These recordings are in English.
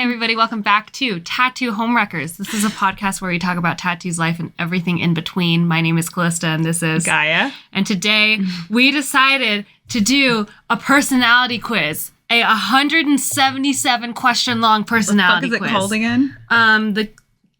everybody. Welcome back to Tattoo Homewreckers. This is a podcast where we talk about tattoos, life, and everything in between. My name is Callista, and this is Gaia. And today, we decided to do a personality quiz. A 177 question long personality quiz. What is it called again? The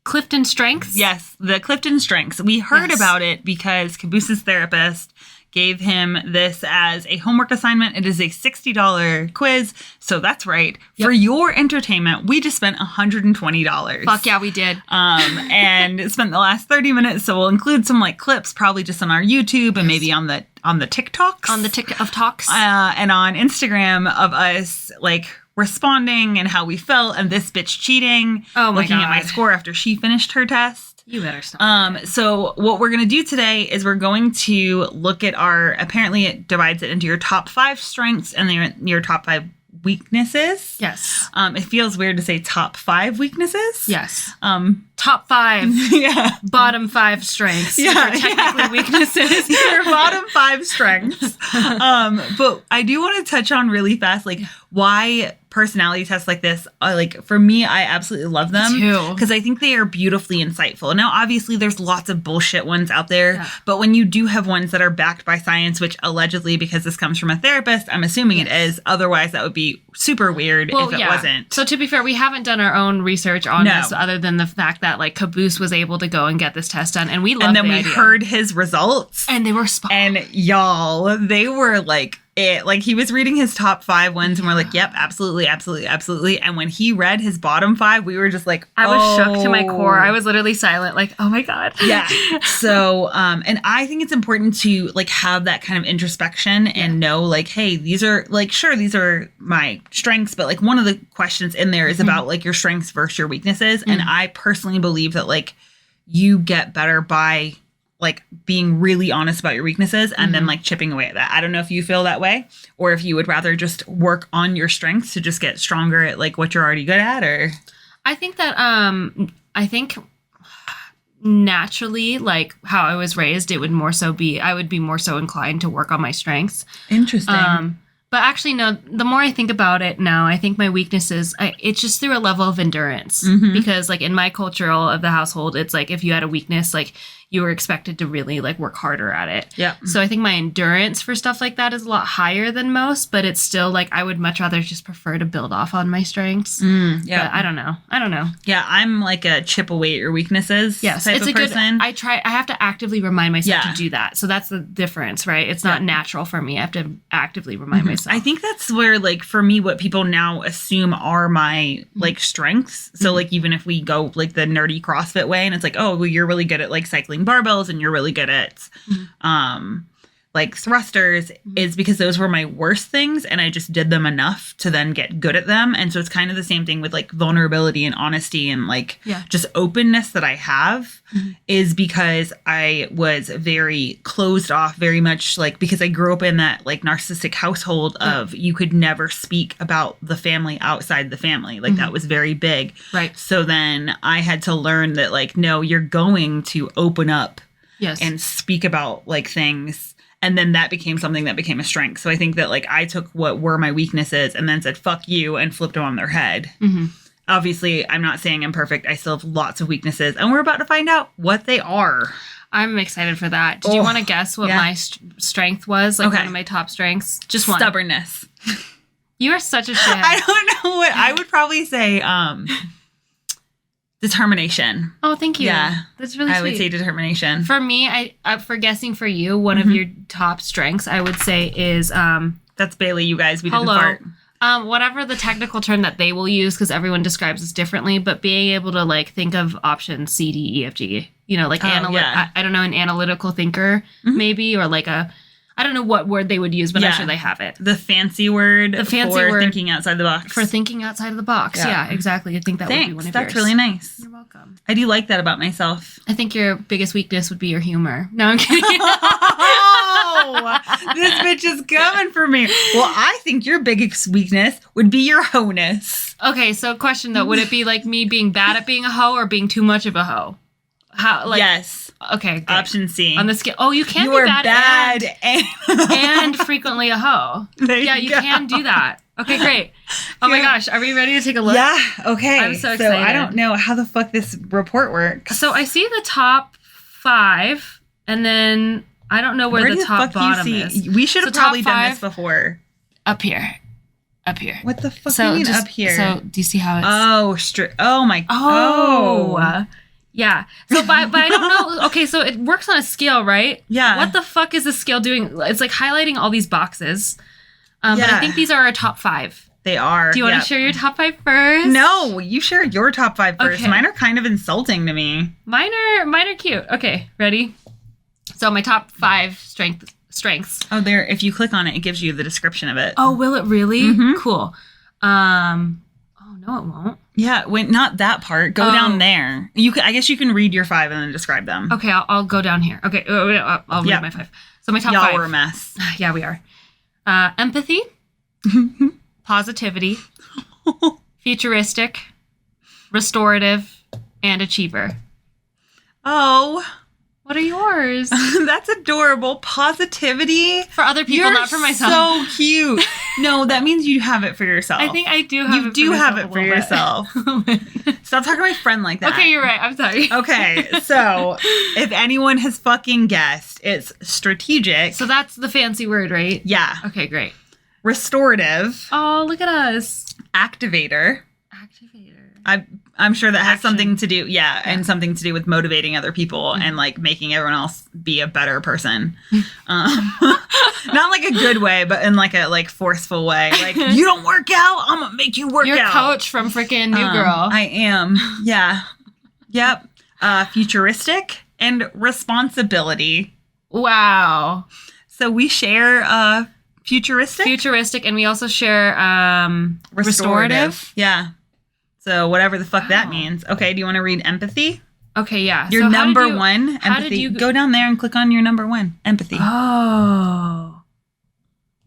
Clifton Strengths? Yes, the Clifton Strengths. We heard about it because Cabooses' therapist gave him this as a homework assignment. It is a $60 quiz. So that's right. Yep. For your entertainment, we just spent $120. Fuck yeah, we did. And spent the last 30 minutes. So we'll include some like clips, probably just on our YouTube and maybe on the TikToks. On the of talks. And on Instagram of us like responding and how we felt and this bitch cheating. Oh my looking God. at my score after she finished her test. You better stop. So what we're going to do today is we're going to look at apparently it divides it into your top 5 strengths and then your top 5 weaknesses. Yes. It feels weird to say top 5 weaknesses. Yes. Top 5. Yeah. Bottom 5 strengths. Yeah. Are technically weaknesses. Your bottom 5 strengths. But I do want to touch on really fast, like why personality tests like this, like for me, I absolutely love them because I think they are beautifully insightful. Now, obviously, there's lots of bullshit ones out there, but when you do have ones that are backed by science, which allegedly, because this comes from a therapist, I'm assuming it is. Otherwise, that would be super weird if it wasn't. So to be fair, we haven't done our own research on this other than the fact that like Caboose was able to go and get this test done, and we loved it. And then we heard his results, and they were spot on. And y'all, they were like. Like he was reading his top 5 ones and we're like, yep, absolutely, absolutely, absolutely. And when he read his bottom 5, we were just like, I was shook to my core. I was literally silent, like, oh my God. Yeah. So, and I think it's important to like have that kind of introspection and know like, hey, these are like, sure, these are my strengths, but like one of the questions in there is about like your strengths versus your weaknesses. And I personally believe that like you get better by like being really honest about your weaknesses and then like chipping away at that. I don't know if you feel that way or if you would rather just work on your strengths to just get stronger at like what you're already good at, or. I think that, I think naturally, like how I was raised, I would be more so inclined to work on my strengths. Interesting. But actually, no, the more I think about it now, I think my weaknesses, it's just through a level of endurance. Because like in my cultural of the household, it's like if you had a weakness, like you were expected to really like work harder at it. Yeah. So I think my endurance for stuff like that is a lot higher than most, but it's still like I would much rather just prefer to build off on my strengths. Yeah. But I don't know. Yeah, I'm like a chip away at your weaknesses type of person. I have to actively remind myself to do that. So that's the difference, right? It's not natural for me. I have to actively remind myself. I think that's where like for me, what people now assume are my like strengths. So like even if we go like the nerdy CrossFit way and it's like, oh, well, you're really good at like cycling barbells and you're really good at like thrusters, is because those were my worst things and I just did them enough to then get good at them. And so it's kind of the same thing with like vulnerability and honesty and like just openness that I have is because I was very closed off, very much like because I grew up in that like narcissistic household of you could never speak about the family outside the family. Like that was very big. Right. So then I had to learn that like, no, you're going to open up and speak about like things. And then that became something that became a strength. So I think that like I took what were my weaknesses and then said, fuck you, and flipped them on their head. Obviously, I'm not saying I'm perfect. I still have lots of weaknesses. And we're about to find out what they are. I'm excited for that. Did you want to guess what my strength was? Like one of my top strengths? Just one. Stubbornness. You are such a shit. I don't know what. I would probably say determination. Oh, thank you. Yeah. That's really sweet. I would say determination. For me, for guessing for you, one of your top strengths, I would say is... That's Bailey, you guys. We didn't fart. Whatever the technical term that they will use, because everyone describes this differently, but being able to like think of options C, D, E, F, G, you know, like I don't know, an analytical thinker maybe, or like I don't know what word they would use, but I'm sure they have it. The fancy word for thinking outside the box. For thinking outside of the box. Yeah, exactly. I think that would be one of yours. That's really nice. You're welcome. I do like that about myself. I think your biggest weakness would be your humor. No, I'm kidding. Oh, this bitch is coming for me. Well, I think your biggest weakness would be your hoe-ness. Okay, so question though, would it be like me being bad at being a hoe or being too much of a hoe? How? Like, yes. Okay. Good. Option C. On the scale. Oh, you can be bad and frequently a hoe. You can do that. Okay, great. Oh my gosh, are we ready to take a look? Yeah. Okay. I'm so excited. So I don't know how the fuck this report works. So I see the top 5, and then I don't know where the top bottom is. We should have probably done this before. Up here. What the fuck do you mean up here? So do you see how it's... Oh my... Oh. Yeah. So, but I don't know. Okay, so it works on a scale, right? Yeah. What the fuck is the scale doing? It's like highlighting all these boxes. But I think these are our top 5. They are. Do you want to share your top 5 first? No, you share your top 5 first. Okay. Mine are kind of insulting to me. Mine are cute. Okay, ready? So my top 5 strengths. Oh, there. If you click on it, it gives you the description of it. Oh, will it really? Mm-hmm. Cool. Oh no, it won't. Yeah, not that part. Go down there. I guess you can read your 5 and then describe them. Okay, I'll go down here. Okay, I'll read my 5. So my top 5. Y'all were a mess. Yeah, we are. Empathy, positivity, futuristic, restorative, and achiever. Oh. What are yours? That's adorable. Positivity. For other people, not for myself. So cute. No, that means you have it for yourself. I think I do have it for myself. You do have it for yourself. Stop talking to my friend like that. Okay, you're right. I'm sorry. Okay, so if anyone has fucking guessed, it's strategic. So that's the fancy word, right? Yeah. Okay, great. Restorative. Oh, look at us. Activator. I'm sure that has something to do, and something to do with motivating other people and like making everyone else be a better person. Not like a good way, but in like a forceful way. Like, you don't work out, I'm gonna make you work out. You're Coach from freaking New Girl. I am. Yeah. Yep. Futuristic and responsibility. Wow. So we share futuristic, and we also share restorative. Yeah. So whatever the fuck that means. Okay, do you want to read empathy? Okay, yeah. Your number 1, how empathy. did you go down there and click on your number 1, empathy. Oh.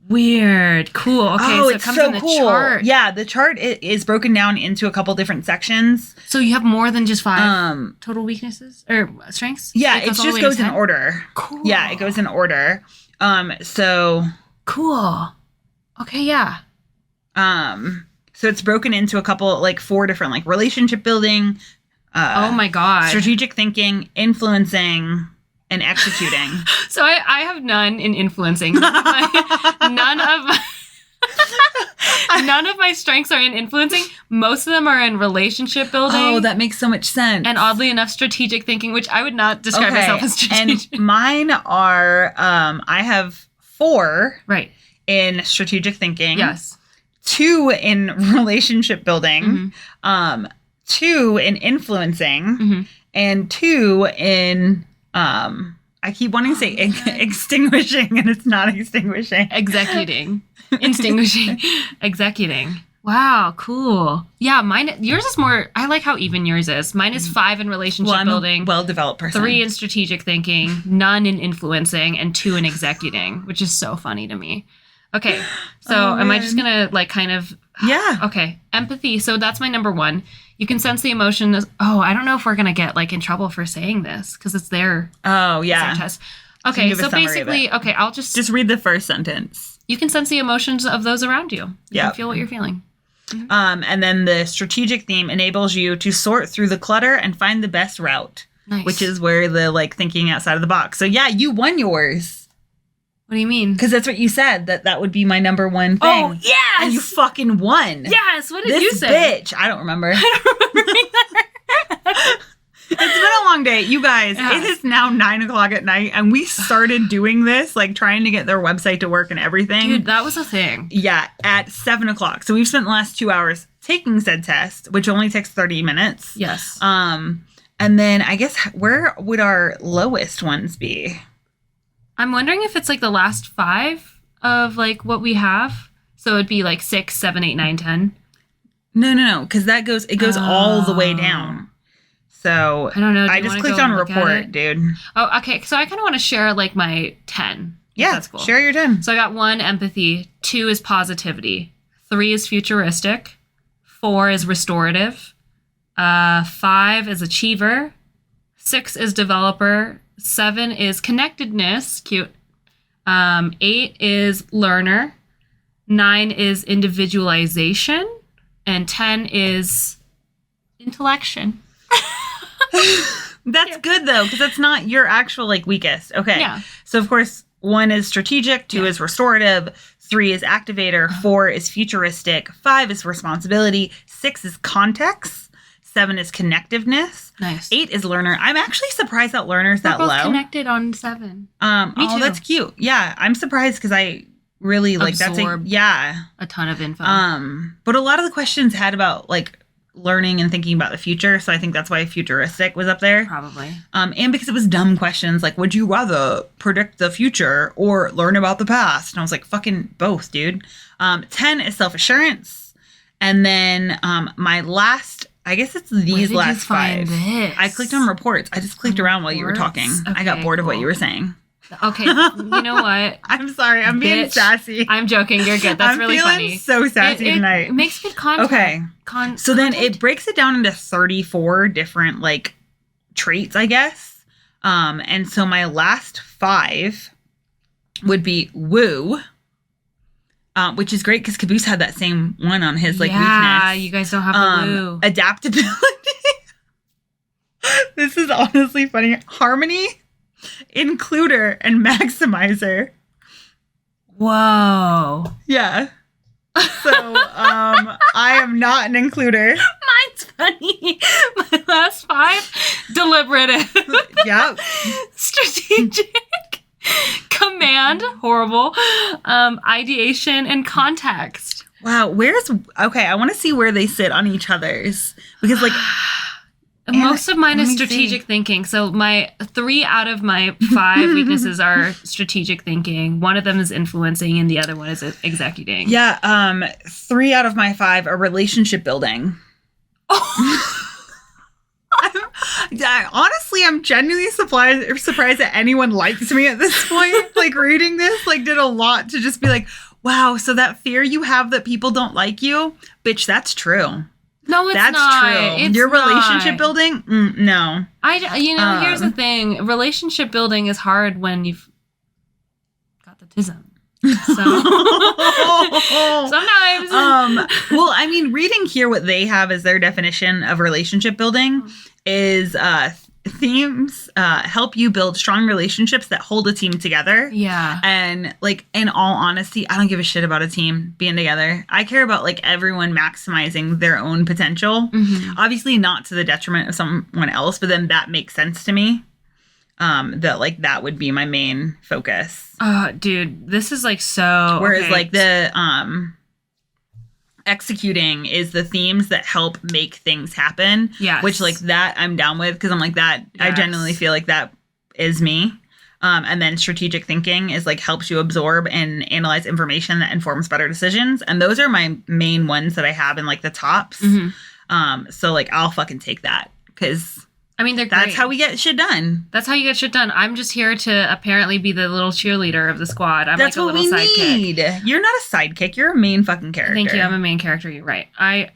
Weird. Cool. Okay, so it comes in the chart. Yeah, the chart is broken down into a couple different sections. So you have more than just 5 total weaknesses or strengths? Yeah, it just goes in order. Cool. Yeah, it goes in order. So cool. Okay, yeah. So it's broken into a couple, 4 different, relationship building. Oh my God. Strategic thinking, influencing, and executing. So I have none in influencing. None of my strengths are in influencing. Most of them are in relationship building. Oh, that makes so much sense. And oddly enough, strategic thinking, which I would not describe myself as strategic. And mine are, I have 4 in strategic thinking. Yes. 2 in relationship building, 2 in influencing, and 2 in, I keep wanting to say extinguishing, and it's not extinguishing. Executing. Extinguishing. Executing. Wow, cool. Yeah, yours is more, I like how even yours is. Mine is 5 in relationship building. I'm a well-developed person. 3 in strategic thinking, none in influencing, and 2 in executing, which is so funny to me. Okay, so am I just gonna kind of... Yeah. Okay, empathy. So that's my number 1. You can sense the emotion. I don't know if we're gonna get in trouble for saying this because it's their... Oh, yeah. It's our test. Okay, so basically, I'll just read the first sentence. You can sense the emotions of those around you. You can feel what you're feeling. And then the strategic theme enables you to sort through the clutter and find the best route. Nice. Which is where the thinking outside of the box. So yeah, you won yours. What do you mean? Because that's what you said, that would be my number 1 thing. Oh, yes! And you fucking won. Yes! What did this you say? Bitch. I don't remember. It's been a long day. You guys, It is now 9:00 at night, and we started doing this, trying to get their website to work and everything. Dude, that was a thing. Yeah, at 7:00. So we've spent the last 2 hours taking said test, which only takes 30 minutes. Yes. And then I guess, where would our lowest ones be? I'm wondering if it's the last 5 of what we have. So it'd be 6, 7, 8, 9, 10. No, because it goes all the way down. So I don't know. I just clicked on report, dude. Oh, okay. So I kind of want to share my 10. Yeah, that's cool. Share your 10. So I got 1 empathy, 2 is positivity, 3 is futuristic, 4 is restorative, 5 is achiever, 6 is developer, 7 is connectedness, cute. 8 is learner. 9 is individualization. And 10 is intellection. That's good, though, because that's not your actual, like, weakest. Okay. Yeah. So, of course, 1 is strategic, 2 is restorative, 3 is activator, 4 is futuristic, 5 is responsibility, 6 is context, 7 is connectiveness. Nice. 8 is learner. I'm actually surprised that learner's We're that both low. connected on 7. Me Oh, too. that's cute. Yeah, I'm surprised because I really like Absorb yeah. a ton of info. But a lot of the questions had about like learning and thinking about the future, so I think that's why futuristic was up there. Probably. And because it was dumb questions like, would you rather predict the future or learn about the past? And I was like, fucking both, dude. 10 is self-assurance. And then my last, I guess it's these last 5. This? I clicked on reports. I just clicked around while you were talking. Okay, I got bored of what cool. you were saying. Okay, you know what? I'm sorry. I'm being Bitch. sassy. I'm joking. You're good. That's I'm really feeling funny. so sassy tonight. It makes good content. Okay. So then it breaks it down into 34 different like traits, I guess. And so my last 5 would be woo, which is great because Caboose had that same one on his like weakness. Yeah, you guys don't have the woo. Adaptability. This is honestly funny. Harmony, includer, and maximizer. Whoa. Yeah. So I am not an includer. Mine's funny. My last 5, deliberative. Yep. Strategic. Command, horrible. Ideation and context. Wow. Okay, I want to see where they sit on each other's. Because like most of mine let is me strategic see. thinking. So my 3 out of my 5 weaknesses are strategic thinking. One of them is influencing and the other one is executing. Yeah, 3 out of my 5 are relationship building. Honestly, I'm genuinely surprised that anyone likes me at this point. Like reading this, like did a lot to just be like, wow, so that fear you have that people don't like you, bitch, that's true. No, it's That's not. true. It's Your not. relationship building? No. Here's the thing. Relationship building is hard when you've got the tism. So sometimes. Well, I mean, reading here what they have as their definition of relationship building is themes help you build strong relationships that hold a team together. Yeah. And like, in all honesty, I don't give a shit about a team being together. I care about like everyone maximizing their own potential. Mm-hmm. Obviously not to the detriment of someone else, but then that makes sense to me. That like that would be my main focus. Dude, this is like so. Whereas okay. like the executing is the themes that help make things happen. Yes. Which like that I'm down with because I'm like that. I Yes. genuinely feel like that is me. And then strategic thinking is like helps you absorb and analyze information that informs better decisions. And those are my main ones that I have in like the tops. Mm-hmm. So like I'll fucking take that because I mean, they're that's great. how we get shit done. That's how you get shit done. I'm just here to apparently be the little cheerleader of the squad. I'm That's like a what little we sidekick. need. You're not a sidekick. You're a main fucking character. Thank you. I'm a main character. You're right. I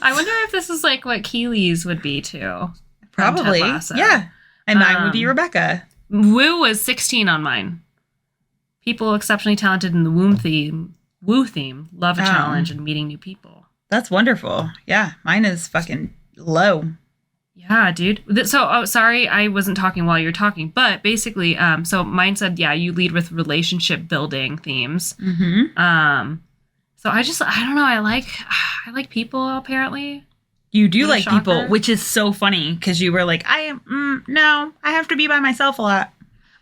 wonder if this is like what Keeley's would be too. from Probably. Ted Lasso. Yeah. And mine would be Rebecca. Woo was 16 on mine. People exceptionally talented in the woo theme, love a challenge and meeting new people. That's wonderful. Yeah. Mine is fucking low. Yeah, dude. So, sorry, I wasn't talking while you were talking, but basically, so mine said, yeah, you lead with relationship building themes. Mm-hmm. So I don't know. I like people apparently. You do What a like people, shocker. which is so funny because you were like, no, I have to be by myself a lot.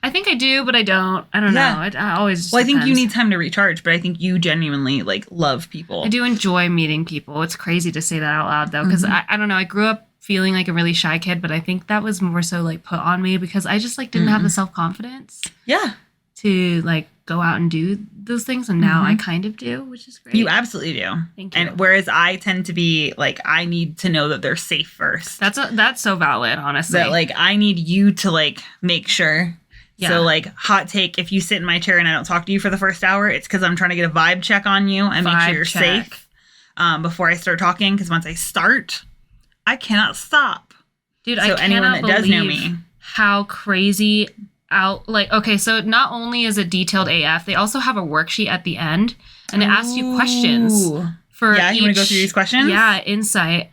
I think I do, but I don't. I don't know. I always. Just Well, I think you depends. need time to recharge, but I think you genuinely like love people. I do enjoy meeting people. It's crazy to say that out loud though, because I don't know. I grew up feeling like a really shy kid, but I think that was more so like put on me because I just like didn't have the self-confidence Yeah. to like go out and do those things, and now I kind of do, which is great. You absolutely do. Thank you. And whereas I tend to be like, I need to know that they're safe first. That's so valid, honestly. That like I need you to like make sure. Yeah. So like hot take, if you sit in my chair and I don't talk to you for the first hour, it's because I'm trying to get a vibe check on you and make sure Vibe you're check. safe before I start talking. Because once I start, I cannot stop. Dude, So I anyone cannot that does know believe me. how crazy out like okay, so not only is it detailed AF, they also have a worksheet at the end, and it asks you questions for you want to go through these questions? Yeah, insight.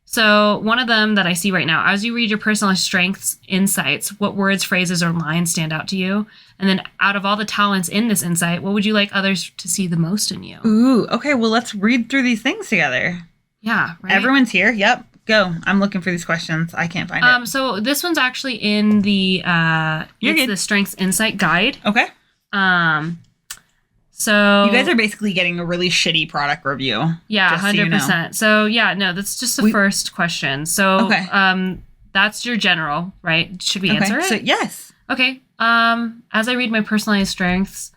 So one of them that I see right now, as you read your personal strengths insights, what words, phrases, or lines stand out to you? And then out of all the talents in this insight, what would you like others to see the most in you? Ooh, okay. Well, let's read through these things together. Yeah, right? Everyone's here. Yep. Go. I'm looking for these questions. I can't find it. So this one's actually in the the Strengths Insight Guide. Okay. So you guys are basically getting a really shitty product review. Yeah, 100%. So yeah, no, that's just the first question. So that's your general, right? Should we answer it? So yes. Okay. As I read my personalized strengths,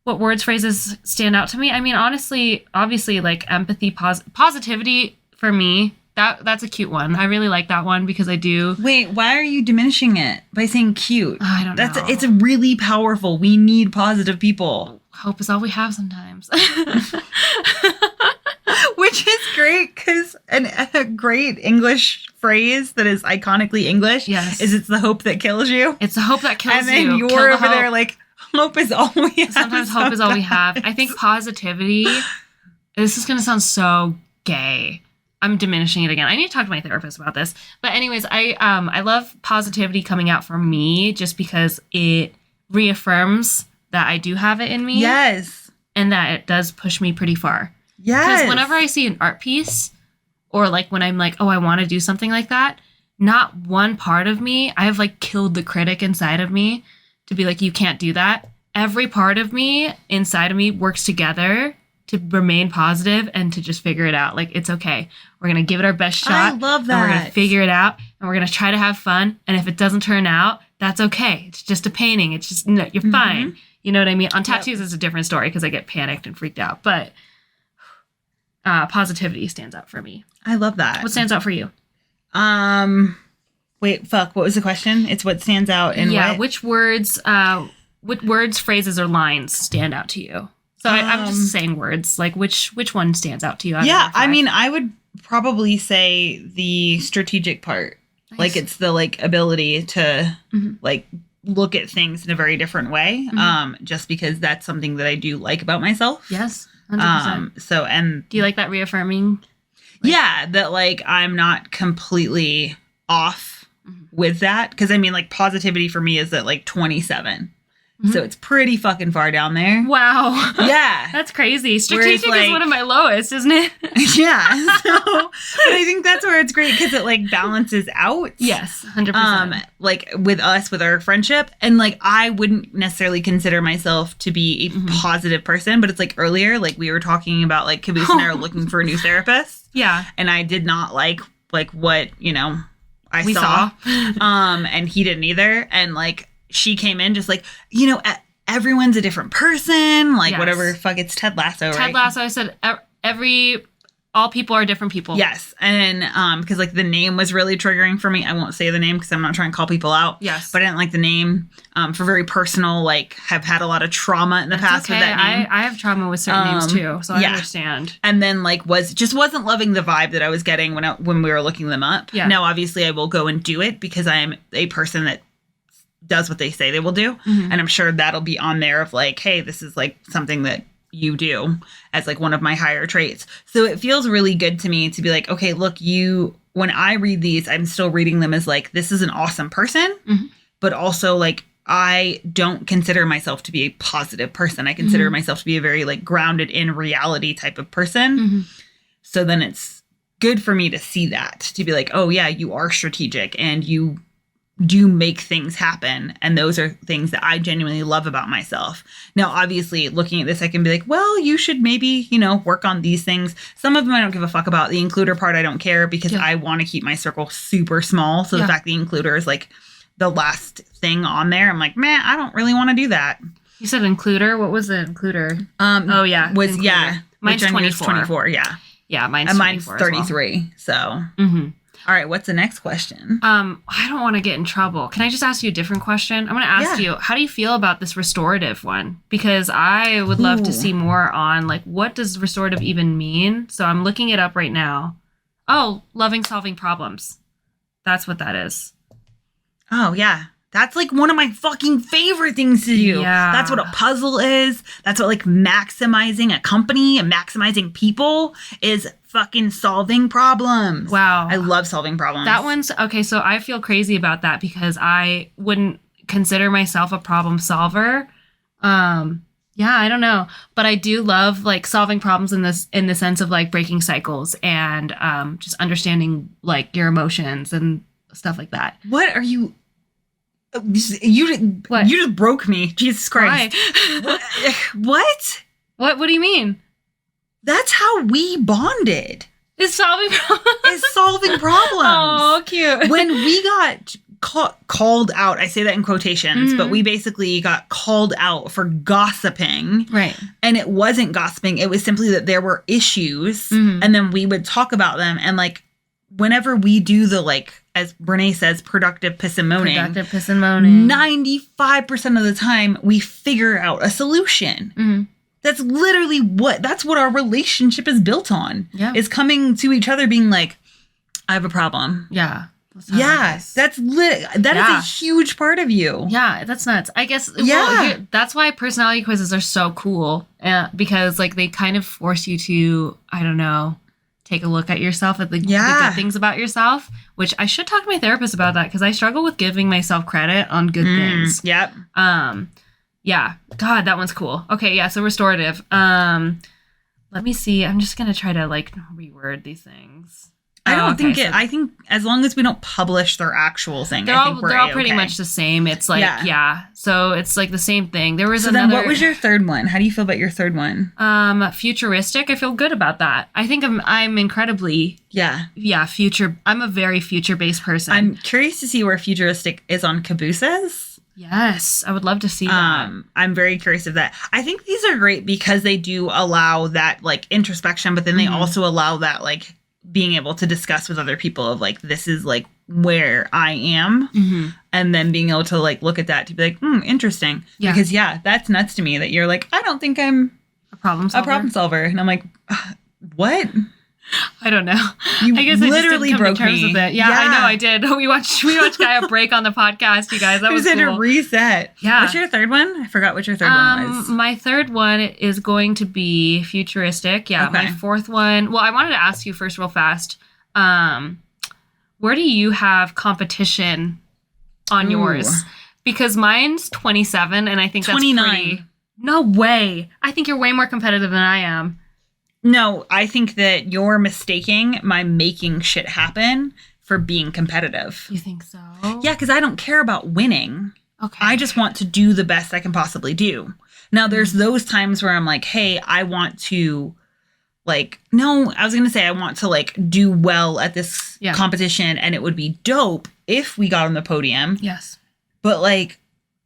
what words, phrases stand out to me? I mean, honestly, obviously, like empathy, positivity for me. That's a cute one. I really like that one because I do. Wait, why are you diminishing it by saying cute? I don't know. It's really powerful. We need positive people. Hope is all we have sometimes. Which is great because a great English phrase that is iconically English is it's the hope that kills you. It's the hope that kills you. And then you're over there like, hope is all we have. Sometimes hope is all we have. I think positivity, this is going to sound so gay. I'm diminishing it again. I need to talk to my therapist about this. But anyways, I love positivity coming out from me just because it reaffirms that I do have it in me. Yes. And that it does push me pretty far. Yes. Because whenever I see an art piece or like when I'm like, oh, I want to do something like that, not one part of me, I have like killed the critic inside of me to be like, you can't do that. Every part of me inside of me works together to remain positive and to just figure it out. Like, it's okay. We're going to give it our best shot. I love that. And we're going to figure it out. And we're going to try to have fun. And if it doesn't turn out, that's okay. It's just a painting. It's just, no, you're fine. You know what I mean? On tattoos, it's a different story because I get panicked and freaked out. But positivity stands out for me. I love that. What stands out for you? Wait, fuck. What was the question? It's what stands out in what? Which words, phrases, or lines stand out to you? So I'm just saying words. Like, which one stands out to you? Yeah, I mean, I would probably say the strategic part. Nice. Like, it's the, like, ability to, like, look at things in a very different way. Just because that's something that I do like about myself. Yes, 100%. So, and... Do you like that reaffirming? Like, yeah, that, like, I'm not completely off with that. Because, I mean, like, positivity for me is at, like, 27. So it's pretty fucking far down there. Wow. Yeah. That's crazy. Strategic is one of my lowest, isn't it? Yeah. So, but I think that's where it's great because it like balances out. Yes, 100%. Like with us, with our friendship. And like, I wouldn't necessarily consider myself to be a positive person, but it's like earlier, like we were talking about like Caboose and I are looking for a new therapist. Yeah. And I did not like what, you know, we saw. And he didn't either. And like, she came in just like, you know, everyone's a different person. Like, whatever. Fuck, it's Ted Lasso, right? Ted Lasso, I said all people are different people. Yes. And because, like, the name was really triggering for me. I won't say the name because I'm not trying to call people out. Yes. But I didn't like the name for very personal, like, have had a lot of trauma in the past with that name. I have trauma with certain names, too, so I understand. And then, like, wasn't loving the vibe that I was getting when we were looking them up. Yeah. Now, obviously, I will go and do it because I am a person that does what they say they will do. And I'm sure that'll be on there of like, hey, this is like something that you do as like one of my higher traits. So it feels really good to me to be like, okay, look, when I read these, I'm still reading them as like, this is an awesome person, but also like, I don't consider myself to be a positive person. I consider myself to be a very like grounded in reality type of person. So then it's good for me to see that, to be like, oh yeah, you are strategic and you do make things happen. And those are things that I genuinely love about myself. Now, obviously, looking at this, I can be like, well, you should maybe, you know, work on these things. Some of them I don't give a fuck about. The includer part, I don't care because I want to keep my circle super small. So the fact the includer is like the last thing on there, I'm like, man, I don't really want to do that. You said includer? What was the includer? Oh, yeah. Was, includer. Yeah. Mine's 24. 24, yeah. Yeah, mine's 24 33, well. So... All right, what's the next question? I don't want to get in trouble. Can I just ask you a different question? I'm going to ask you, how do you feel about this restorative one? Because I would love to see more on, like, what does restorative even mean? So I'm looking it up right now. Oh, loving solving problems. That's what that is. Oh, yeah. That's like one of my fucking favorite things to do. Yeah. That's what a puzzle is. That's what like maximizing a company and maximizing people is, fucking solving problems. Wow. I love solving problems. That one's okay. So I feel crazy about that because I wouldn't consider myself a problem solver. Yeah, I don't know, but I do love like solving problems in the sense of like breaking cycles and just understanding like your emotions and stuff like that. What are you? You just broke me. Jesus Christ. What? What do you mean? That's how we bonded. Is solving problems. Oh, cute. When we got called out, I say that in quotations, but we basically got called out for gossiping. Right. And it wasn't gossiping. It was simply that there were issues and then we would talk about them. And like, whenever we do the, like, as Brene says, productive pissimoning, 95% of the time we figure out a solution. That's literally that's what our relationship is built on. Yeah. Is coming to each other being like, I have a problem. Yeah. Yes. That is a huge part of you. Yeah, that's nuts. I guess that's why personality quizzes are so cool because like they kind of force you to, I don't know, take a look at yourself, at the good things about yourself, which I should talk to my therapist about that because I struggle with giving myself credit on good things. Yep. Yeah. God, that one's cool. Okay, yeah, so restorative. Let me see. I'm just going to try to like reword these things. I think as long as we don't publish their actual thing, they're all pretty much the same. It's like, so it's like the same thing. There was another. Then what was your third one? How do you feel about your third one? Futuristic. I feel good about that. I think I'm incredibly future. I'm a very future-based person. I'm curious to see where futuristic is on Cabooses. Yes, I would love to see that. I'm very curious of that. I think these are great because they do allow that like introspection, but then they also allow that like being able to discuss with other people of like, this is like where I am. And then being able to like look at that to be like, interesting. Yeah. Because that's nuts to me that you're like, I don't think I'm a problem solver. And I'm like, what? I don't know. I guess literally broke me. With it. Yeah, I know I did. We watched Gaia break on the podcast, you guys. That was cool. Had to reset. Yeah. What's your third one? I forgot what your third one was. My third one is going to be futuristic. Yeah. Okay. My fourth one. Well, I wanted to ask you first real fast. Where do you have competition on yours? Because mine's 27 and I think 29. That's pretty. No way. I think you're way more competitive than I am. No, I think that you're mistaking my making shit happen for being competitive. You think so? Yeah, because I don't care about winning. Okay. I just want to do the best I can possibly do. Now, there's those times where I'm like, hey, I want to, like, no, I was going to say I want to, like, do well at this competition, and it would be dope if we got on the podium. Yes. But, like,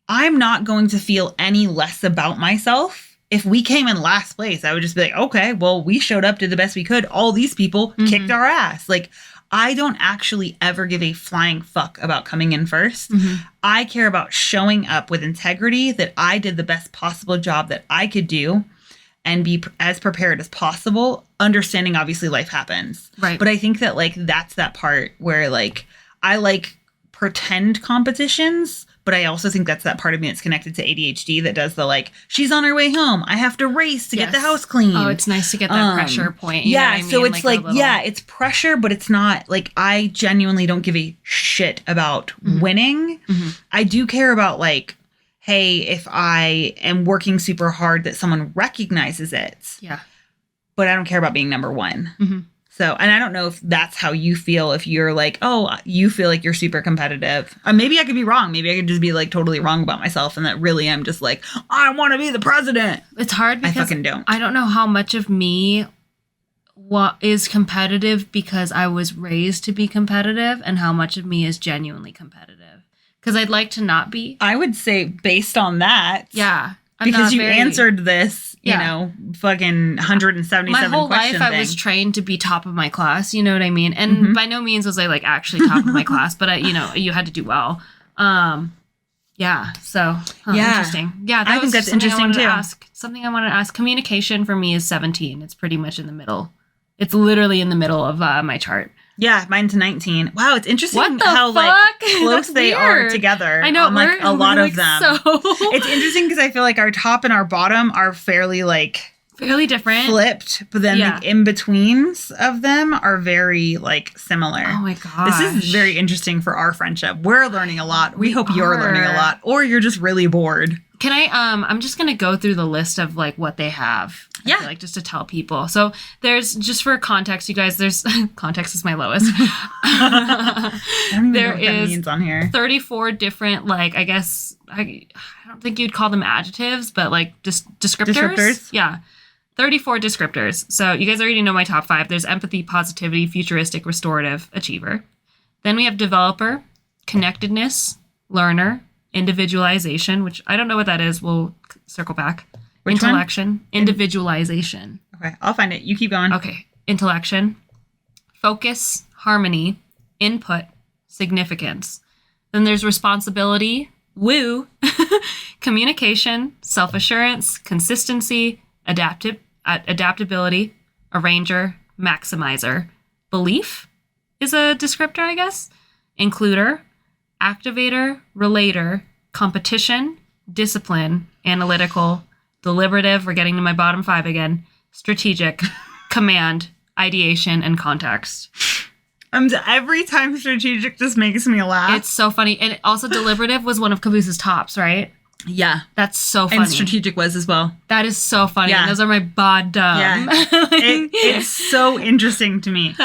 I'm not going to feel any less about myself. If we came in last place, I would just be like, okay, well, we showed up, did the best we could. All these people kicked our ass. Like, I don't actually ever give a flying fuck about coming in first. I care about showing up with integrity, that I did the best possible job that I could do and be as prepared as possible, understanding obviously life happens. Right. But I think that, like, that's that part where, like, I like pretend competitions, but I also think that's that part of me that's connected to ADHD that does the, like, she's on her way home, I have to race to get the house clean. Oh, it's nice to get that pressure point. You know what I mean? So it's like it's pressure, but it's not, like, I genuinely don't give a shit about winning. I do care about, like, hey, if I am working super hard, that someone recognizes it. Yeah. But I don't care about being number one. So, and I don't know if that's how you feel, if you're like, oh, you feel like you're super competitive. Maybe I could be wrong. Maybe I could just be like totally wrong about myself and that really I'm just like, I want to be the president. It's hard because I fucking don't. I don't know how much of me is competitive because I was raised to be competitive and how much of me is genuinely competitive. Because I'd like to not be. I would say based on that. Yeah. Because you answered this, you know, fucking 177 my whole question life I was trained to be top of my class, you know what I mean? And by no means was I like actually top of my class, but you had to do well. Interesting. Yeah, I think that's interesting too. Something I wanted to ask. Communication for me is 17. It's pretty much in the middle. It's literally in the middle of my chart. Yeah, mine's 19. Wow, it's interesting What the how like fuck? close That's they are weird. together. I know, on, like a lot we're, of them. So It's interesting because I feel like our top and our bottom are fairly like fairly different. flipped, but then Yeah. the in-betweens of them are very like similar. Oh my gosh. This is very interesting for our friendship. We're learning a lot. We hope you're learning a are. lot, or you're just really bored. Can I I'm just gonna go through the list of like what they have. Yeah. I feel like just to tell people. So there's, just for context, you guys, there's context is my lowest. I don't even There know what that is means on here. 34 different, like, I guess I don't think you'd call them adjectives, but like just descriptors. Descriptors? Yeah. 34 descriptors. So you guys already know my top 5. There's empathy, positivity, futuristic, restorative, achiever. Then we have developer, connectedness, learner, individualization, which I don't know what that is. We'll circle back. Which one? Intellection, individualization. Okay, I'll find it. You keep going. Okay. Intellection, focus, harmony, input, significance. Then there's responsibility, woo, communication, self-assurance, consistency, adaptability, arranger, maximizer. Belief is a descriptor, I guess. Includer, activator, relator, competition, discipline, analytical, deliberative, we're getting to my bottom 5 again, strategic, command, ideation, and context. Every time strategic just makes me laugh. It's so funny. And also deliberative was one of Cabooses' tops, right? Yeah. That's so funny. And strategic was as well. That is so funny. Yeah. And those are my bottom. Yeah. It's so interesting to me.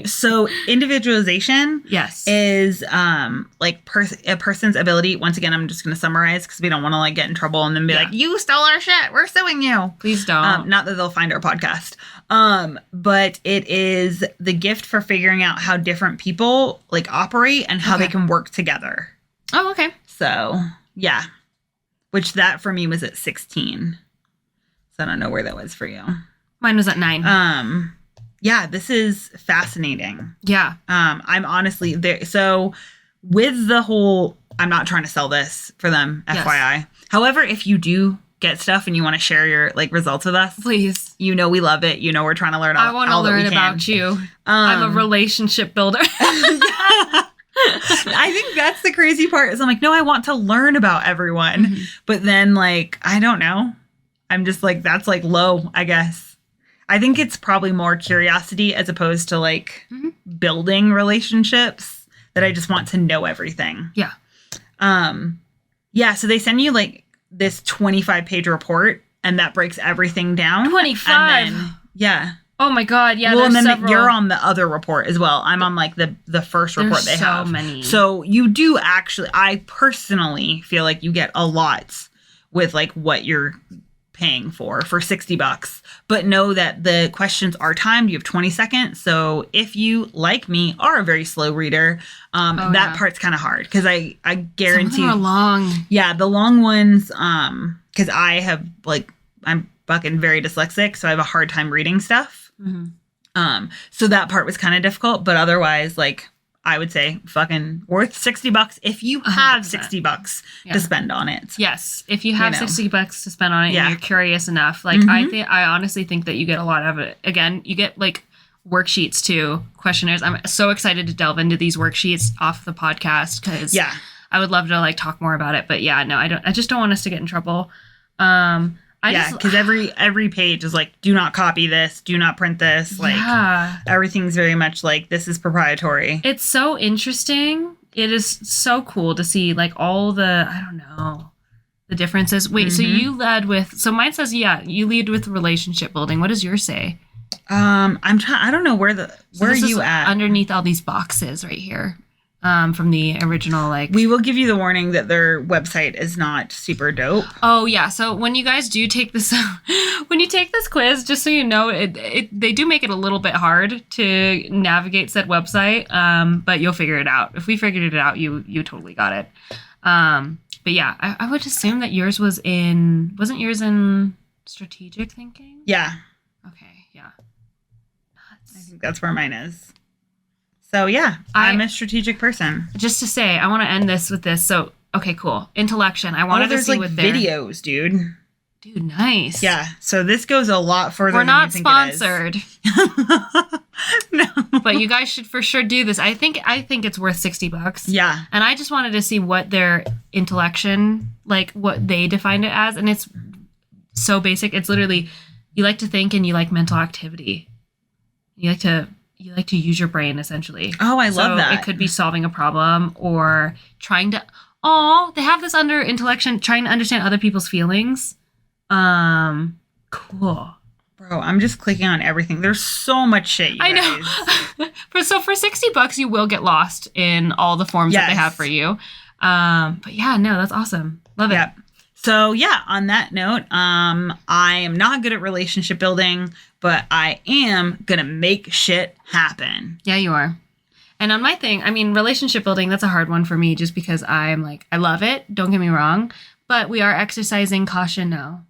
So individualization Yes. is like a person's ability. Once again, I'm just going to summarize because we don't want to like get in trouble and then be like, you stole our shit, we're suing you. Please don't. Not that they'll find our podcast. But it is the gift for figuring out how different people like operate and how they can work together. Oh, okay. So yeah. Which that for me was at 16. So I don't know where that was for you. Mine was at 9. Yeah, this is fascinating. Yeah. I'm honestly there. So with the whole, I'm not trying to sell this for them, Yes. FYI. However, if you do get stuff and you want to share your like results with us, Please. you know we love it. You know we're trying to learn all, I want to all that we learn can. about you. I'm a relationship builder. I think that's the crazy part is I'm like, no, I want to learn about everyone. Mhm. But then like, I don't know. I'm just like, that's like low, I guess. I think it's probably more curiosity as opposed to like building relationships that I just want to know everything. Yeah. Yeah. So they send you like this 25-page report and that breaks everything down. 25. And then, yeah. Oh my God. Yeah. Well, and there's then several. you're on the other report as well. I'm on like the first report There's they have. so many. So you do actually, I personally feel like you get a lot with like what you're paying for $60. But know that the questions are timed. You have 20 seconds. So if you, like me, are a very slow reader, that part's kind of hard because I guarantee. Some of them are long. Yeah, the long ones, because I have like, I'm fucking very dyslexic, so I have a hard time reading stuff. Mm-hmm. So that part was kind of difficult, but otherwise, like, I would say fucking worth $60 if you have 100%. $60 to spend on it. Yes, if you have You know. $60 to spend on it Yeah. and you're curious enough, like I honestly think that you get a lot of it. Again, you get like worksheets too, questionnaires. I'm so excited to delve into these worksheets off the podcast because I would love to like talk more about it. But yeah, no, I don't. I just don't want us to get in trouble. Because every page is like, do not copy this, do not print this. Like everything's very much like this is proprietary. It's so interesting. It is so cool to see like all the, I don't know, the differences. Wait, so you led with, so mine says, you lead with relationship building. What does yours say? I'm trying, I don't know where are you at? Underneath all these boxes right here. From the original, like, we will give you the warning that their website is not super dope. Oh yeah, so when you guys do take this, when you take this quiz, just so you know, they do make it a little bit hard to navigate said website, but you'll figure it out. If we figured it out, you totally got it. But yeah, I would assume that yours wasn't yours in strategic thinking? Yeah. Okay, yeah. I think that's where mine is. So yeah, I'm a strategic person. Just to say, I want to end this with this. So, okay, cool. Intellection. I wanted to see like what videos, dude. Dude, nice. Yeah. So this goes a lot further We're than not you think sponsored. It is. No. But you guys should for sure do this. I think it's worth $60. Yeah. And I just wanted to see what their intellection, like what they defined it as. And it's so basic. It's literally, you like to think and you like mental activity. You like to use your brain, essentially. Oh, I love that. It could be solving a problem or trying to, they have this under intellection, trying to understand other people's feelings. Cool. Bro, I'm just clicking on everything. There's so much shit, you I guys. know. For $60, you will get lost in all the forms that they have for you. But yeah, no, that's awesome. Love it. So yeah, on that note, I am not good at relationship building, but I am gonna make shit happen. Yeah, you are. And on my thing, I mean, relationship building, that's a hard one for me just because I'm like, I love it. Don't get me wrong. But we are exercising caution now.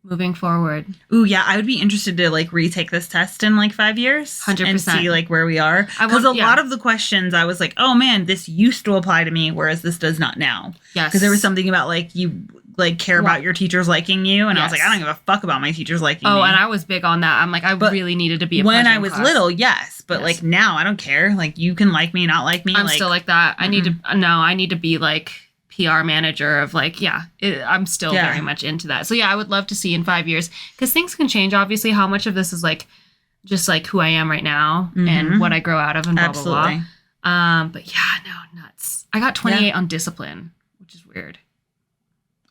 Moving forward. Ooh, yeah, I would be interested to like retake this test in like 5 years 100%. and see like where we are. Because a lot of the questions I was like, oh man, this used to apply to me, whereas this does not now. Yes. Because there was something about like you like care about your teachers liking you, and I was like, I don't give a fuck about my teachers liking me. Oh, and I was big on that. I'm like, I really needed to be a when pleasure I in was class. little, yes, but like now I don't care. Like you can like me, not like me. I'm still like that. I need to be like PR manager of like, I'm still very much into that. So yeah, I would love to see in 5 years, because things can change. Obviously, how much of this is like just like who I am right now and what I grow out of and blah, blah, blah. But yeah, no, nuts. I got 28 on discipline, which is weird.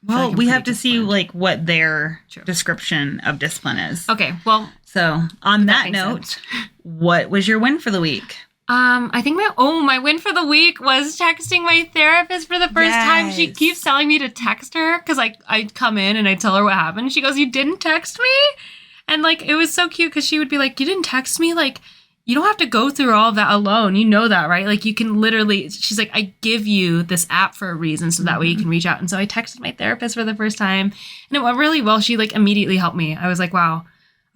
Well, we have to see like what their description of discipline is. Okay, well. So on that note, what was your win for the week? I think my win for the week was texting my therapist for the first time. She keeps telling me to text her because I'd come in and I'd tell her what happened. She goes, "You didn't text me?" And like, it was so cute because she would be like, "You didn't text me? Like, you don't have to go through all of that alone. You know that, right? Like, you can literally," she's like, "I give you this app for a reason so that way you can reach out." And so I texted my therapist for the first time and it went really well. She like immediately helped me. I was like, wow,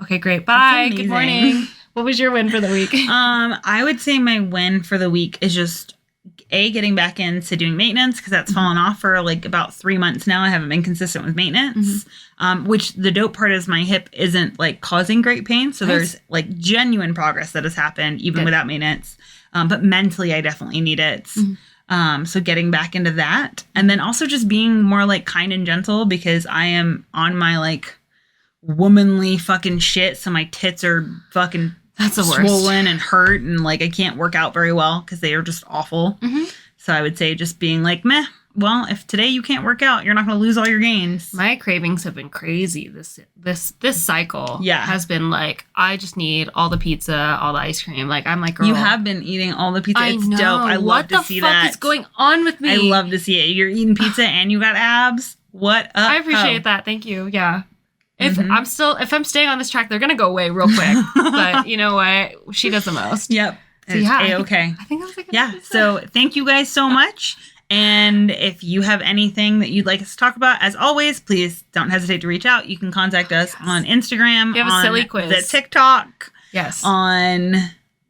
okay, great. Bye. Good morning. What was your win for the week? I would say my win for the week is just getting back into doing maintenance, because that's fallen off for like about 3 months now. I haven't been consistent with maintenance, which the dope part is my hip isn't like causing great pain. So there's like genuine progress that has happened even without maintenance. But mentally, I definitely need it. So getting back into that, and then also just being more like kind and gentle, because I am on my like womanly fucking shit. So my tits are fucking swollen and hurt, and like I can't work out very well because they are just awful. So I would say just being like, meh, well, if today you can't work out, you're not going to lose all your gains. My cravings have been crazy this cycle. Has been like, I just need all the pizza, all the ice cream. Like, I'm like, girl, you have been eating all the pizza. It's dope. I love to see that. What the fuck is going on with me? I love to see it. You're eating pizza and you got abs. What up? I appreciate that. Thank you. Yeah. If I'm staying on this track, they're gonna go away real quick. But you know what? She does the most. Yep. So yeah, okay. I think that was like So thank you guys so much. And if you have anything that you'd like us to talk about, as always, please don't hesitate to reach out. You can contact us on Instagram. You have a silly quiz. The TikTok. Yes. On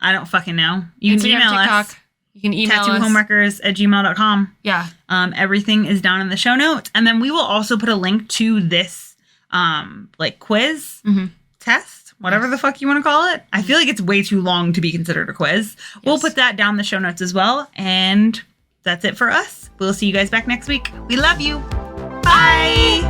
I don't fucking know. You can email us. You can email us. tattoohomewreckers@gmail.com. Yeah. Everything is down in the show notes, and then we will also put a link to this like quiz test, whatever the fuck you want to call it. I feel like it's way too long to be considered a quiz. We'll put that down in the show notes as well. And that's it for us. We'll see you guys back next week. We love you. Bye.